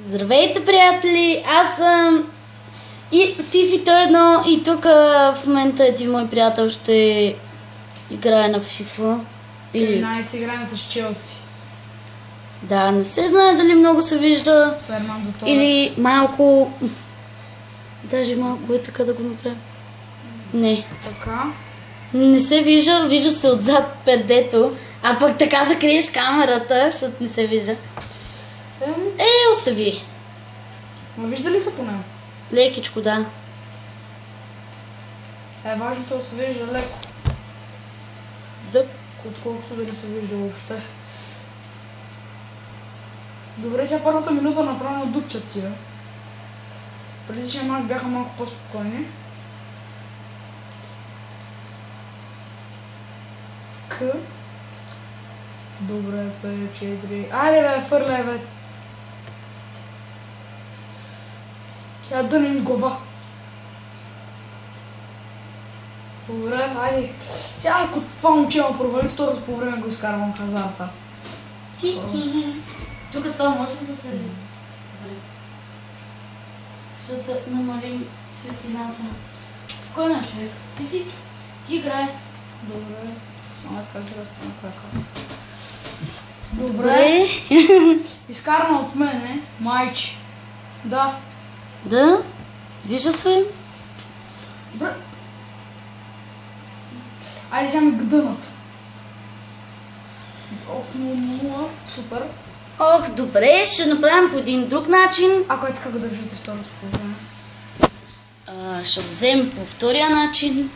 Здравейте, приятели! Аз съм и Фифито едно и тук в момента един мой приятел ще играе на FIFA. Или... Най-си играем с Челси. Да, не се знае дали много се вижда. Фернандо Торес. Или малко... Даже малко е така да го направим. Не. Така. Не се вижда, вижда се отзад пердето, а пък така закриеш камерата, защото не се вижда. Остави. Ма вижда ли се по него? Лекичко, да. Важното да се вижда леко. Да. Отколкото да не се вижда въобще. Добре, сега първата минута направо дупчат тия. Предишния мач бяха малко по-спокойни. Добре, 5-4. Айде бе, фърляй бе. Сега дънем глава. Добре, айде. Сега ако това момче ма провали, второто по време го изкарвам хазарта. Тук това може ли да се види? Защото намалим светлината. Спокойно, човек. Ти играй. Добре. Ама така се разпъна крака. Добре. Изкарана от мене, майче. Да. Да? Вижда се. Добре. Айде сега ми гдънат. 0-0. Супер. Ох, добре, ще направим по един друг начин. Ако е така го държите второто по време. Ще го вземем по втория начин.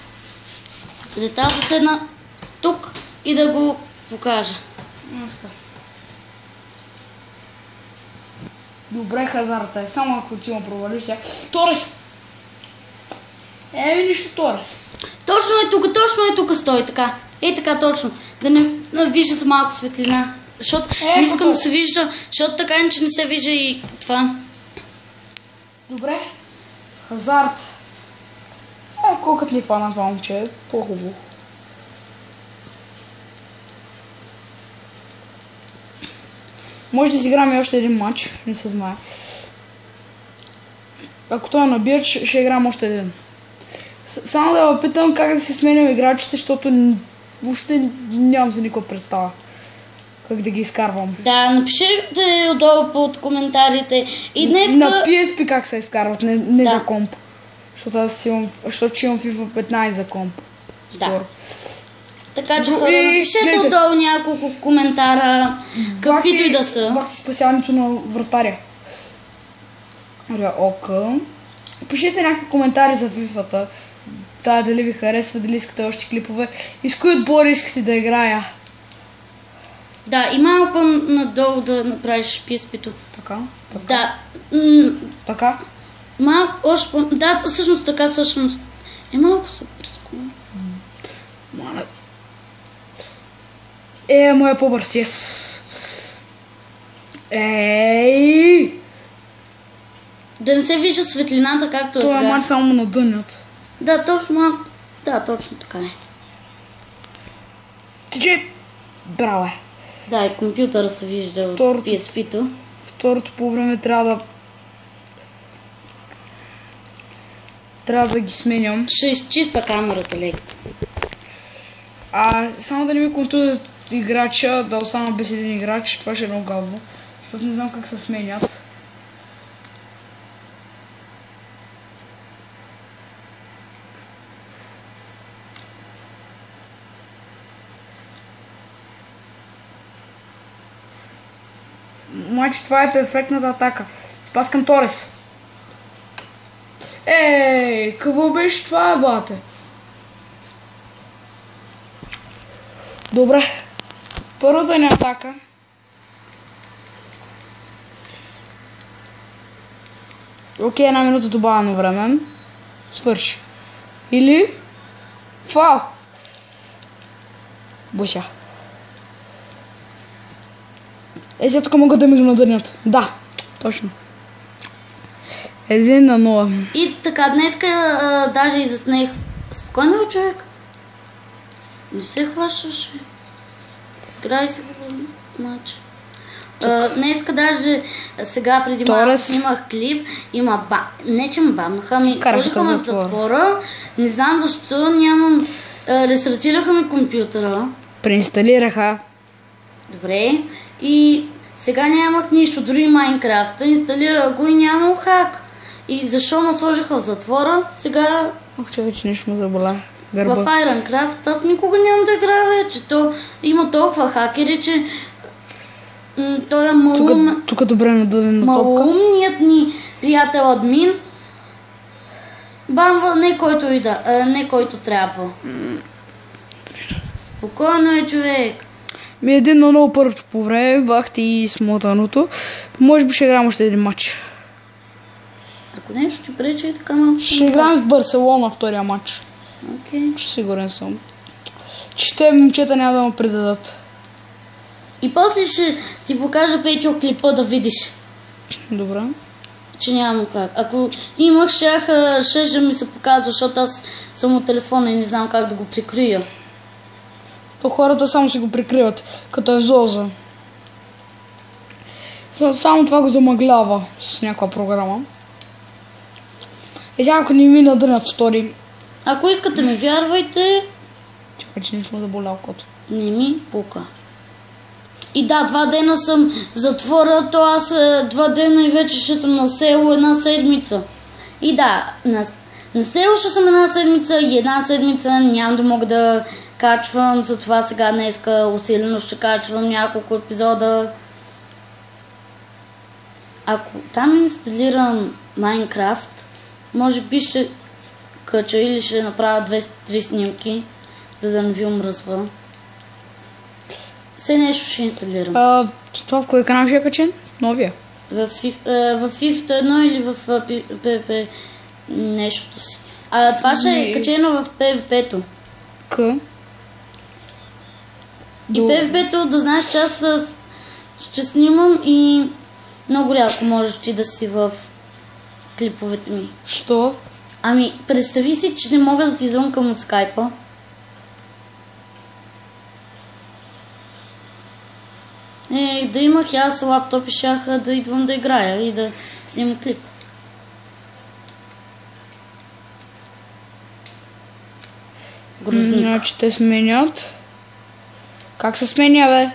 Къде да седна тук и да го покажа. Добре, хазарта е. Само ако ти ма провалиш сега. Торес! Нищо Торес. Точно е тук стои така. Така точно. Да не вижда се малко светлина. Защото не искам да се вижда, защото така иначе не се вижда и това. Добре. Хазарт. Колкът ни фана това момче е по-хубаво. Може да си играме още един матч, не се знае. Ако той набият, ще играм още един. Само да питам как да си сменям играчите, защото въобще нямам за никаква представа как да ги изкарвам. Да, напишете отдолу под коментарите. И днес на PSP как се изкарват, не за комп. Защото имам FIFA 15 за комп. Да. Така че хора, напишете отдолу няколко коментара, каквито и да са. Бахте спасяването на вратаря. Пишете някакви коментари за FIFA-та. Дали ви харесва, дали искате още клипове. И с кои отбори искате да играя. Да, и малко надолу да направиш PSP-то. Така? Да. Така? Малко още да, всъщност така всъщност. Малко супер скоро. Моя по-бърз, yes. Ей! Да не се вижда светлината, както е сега. Това мач само надънят. Да, точно. Да, точно така е. Браво е. Да, и компютъра се вижда от PSP-то. Второто по време трябва да ги сменям. Ще изчиста камерата леко. Само да не ми контузят играча, да остана без един играч, това ще е много гадно. Защото не знам как се сменят. Мачи, това е перфектната атака. Спас към Торес. Какво беше това, бате? Добре. Първата ни атака. Окей, една минута добавено време. Свърши. Или... Фау! Буся. Сега тук могат да ми го надърнят. Да, точно. 1-0. И така, днеска даже и заснех. Спокойно ли, човек? Не се хващаш. Играй си го матч. Днеска даже сега преди малко снимах клип, не че ме бамнаха, ми сложиха ме в затвора, не знам защо, нямам, рестартираха ми компютъра. Преинсталираха. Добре, и сега нямах нищо, дори Майнкрафта, инсталирах го и нямам хак. И защо ме сложиха в затвора, сега... Чакай, че нещо ме заболя. В Ironcraft аз никога нямам да играя вече. Има толкова хакери, че той е малум... Тук добре надъдена топка. Малумният ни приятел админ бамва не който трябва. Спокойно е, човек. Един на много първото по време, вахти и смотаното. Може би ще играем още един матч. Ако нещо ти пречи и така малко. Ще играем с Барселона втория матч. Окей. Сигурен съм. Че те момчета няма да ме предадат. И после ще ти покажа Петю клипа да видиш. Добре. Че нямам как. Ако имах, ще ми се показва, защото аз съм от телефона и не знам как да го прикрия. То хората само си го прикриват, като е в Зоза. Само това го замъглява с някаква програма. И сега ако не ми надънат стори. Ако искате ми вярвайте. Чакай, че не съм заболял кото. Не ми пука. И да, 2 дена съм в затвора, то аз 2 дена и вече ще съм на село 1 седмица. И да, на село ще съм 1 седмица и 1 седмица няма да мога да качвам, затова сега днеска усилено ще качвам няколко епизода. Ако там инсталирам Майнкрафт, може би ще кача или ще направя 2-3 снимки, за да не ви омръзва. Все нещо ще инсталирам. Това в кой канал ще е качен? Новия? В FIFA 1 или в PvP нещото си. Това ще е качено в PvP-то. И PvP-то да знаеш, че аз ще снимам и много рядко можеш ти да си в клиповете ми. Що? Ами, представи си, че не мога да ти звънкам от скайпа. Да имах и аз лаптоп и щях да идвам да играя и да снимам клип. Грозник. Значи те сменят. Как се сменя, бе?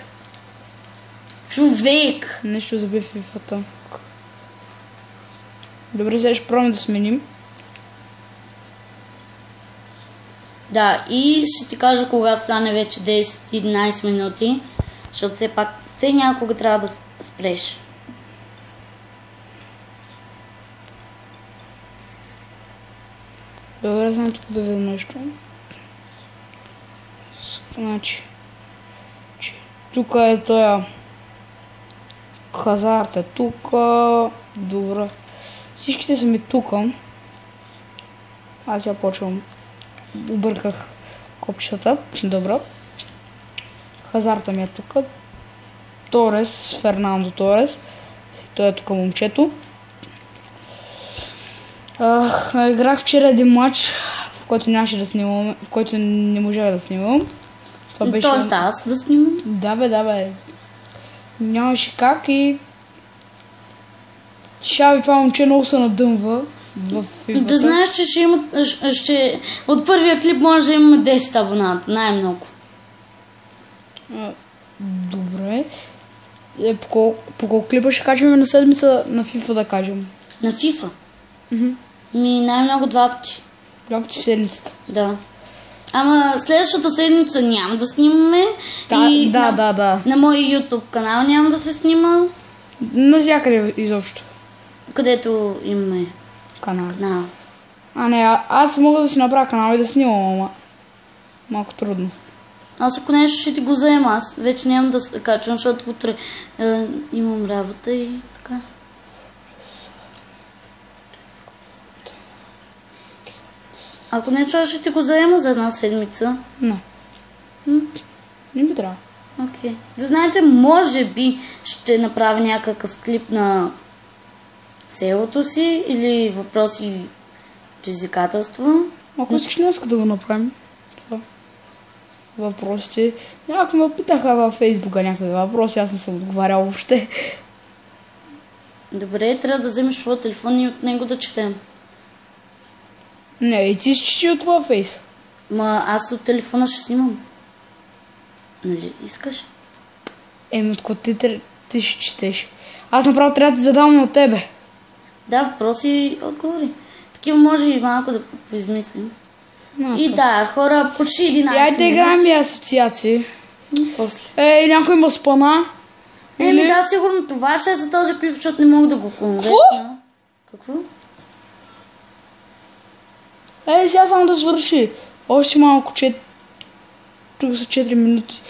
Човек! Нещо заби в FIFA-та. Добре, сега ще пробваме да сменим. Да, и ще ти кажа кога стане вече 10-11 минути, защото все пак някога трябва да спреш. Добре, знам тук да видя нещо. Значи, тук е тоя хазарт е тук. Добре. Всичките са ми тук. Аз я почвам. Обърках копчетата. Добре. Хазарта ми е тук. Торес, Фернандо Торес. Той е тук момчето. Играх вчера един матч, в който нямаше да снимам, в който не можах да снимам. Това беше... Тоест аз да снимам? Да бе. Нямаше как и... Шави това момче много се надъмва в FIFA-та. Да знаеш, че от първия клип може да имаме 10 абоната, най-много. Добре. По колко клипа ще качваме на седмица на FIFA, да кажем? На FIFA? Най-много 2 пъти. 2 пъти в седмицата? Да. Ама следващата седмица няма да снимаме. Да. На мой YouTube канал няма да се снима. Навсякъде изобщо. Където имаме канал. Аз мога да си направя канал и да снимам, ама малко трудно. Аз ако нещо ще ти го заема, аз вече нямам да качвам, защото утре имам работа и така. Ако нещо ще ти го заема за 1 седмица. Не. Не би трябва. Окей. Да знаете, може би ще направя някакъв клип на селото си или въпроси и предизвикателства. Ако искаш днес да го направим. Това. въпросите. Някои ме питаха във Фейсбука някакви въпроси, аз не съм отговарял въобще. Добре, трябва да вземеш твоя телефон и от него да четем. Не, и ти ще чети от твоя фейс. Ма аз от телефона ще си имам. Нали искаш? От ти ще четеш. Аз направо трябва да ти задам на тебе. Да, въпроси и отговори. Такива може и малко да поизмислим. И да, хора, почти 11 минути. Айде играем и асоциации. После. Някой има спана. Да, сигурно това ще е за този клип, защото не мога да го конвертна. Какво? Сега само да свърши. Още малко, тук са 4 минути.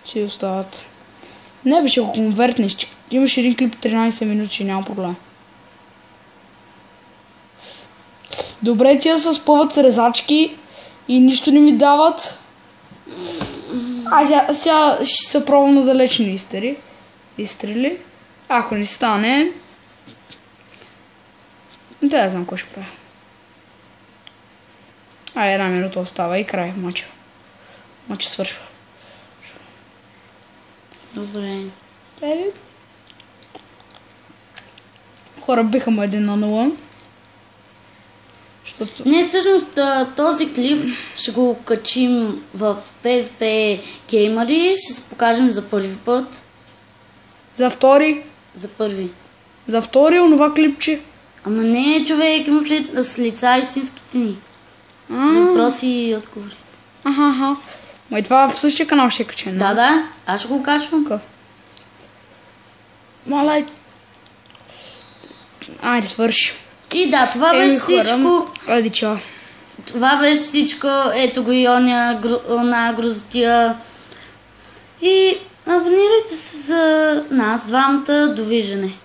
Си остават. Не беше го конвертнеш. Имаш един клип 13 минути, няма проблем. Добре, тия се спъват с резачки и нищо не ми дават. Сега ще се пробвам на далечни изстрели. Ако не стане, да знам какво ще правя. Една минута остава и край мача. Мача свършва. Добре. Хора биха му 1-0. Не, всъщност този клип ще го качим в PvP Gamery, ще се покажем за първи път. За втори? За първи. За втори онова клипче? Ама не, човек, има с лица истинските ни. За въпроси и отговори. Ма и това в същия канал ще е качен. Да, аз ще го качвам. Малай. Айде, свърши. И да, това беше всичко. Айде, чао. Това беше всичко. Ето го и она грозотия. И абонирайте се за нас двамата. Довиждане.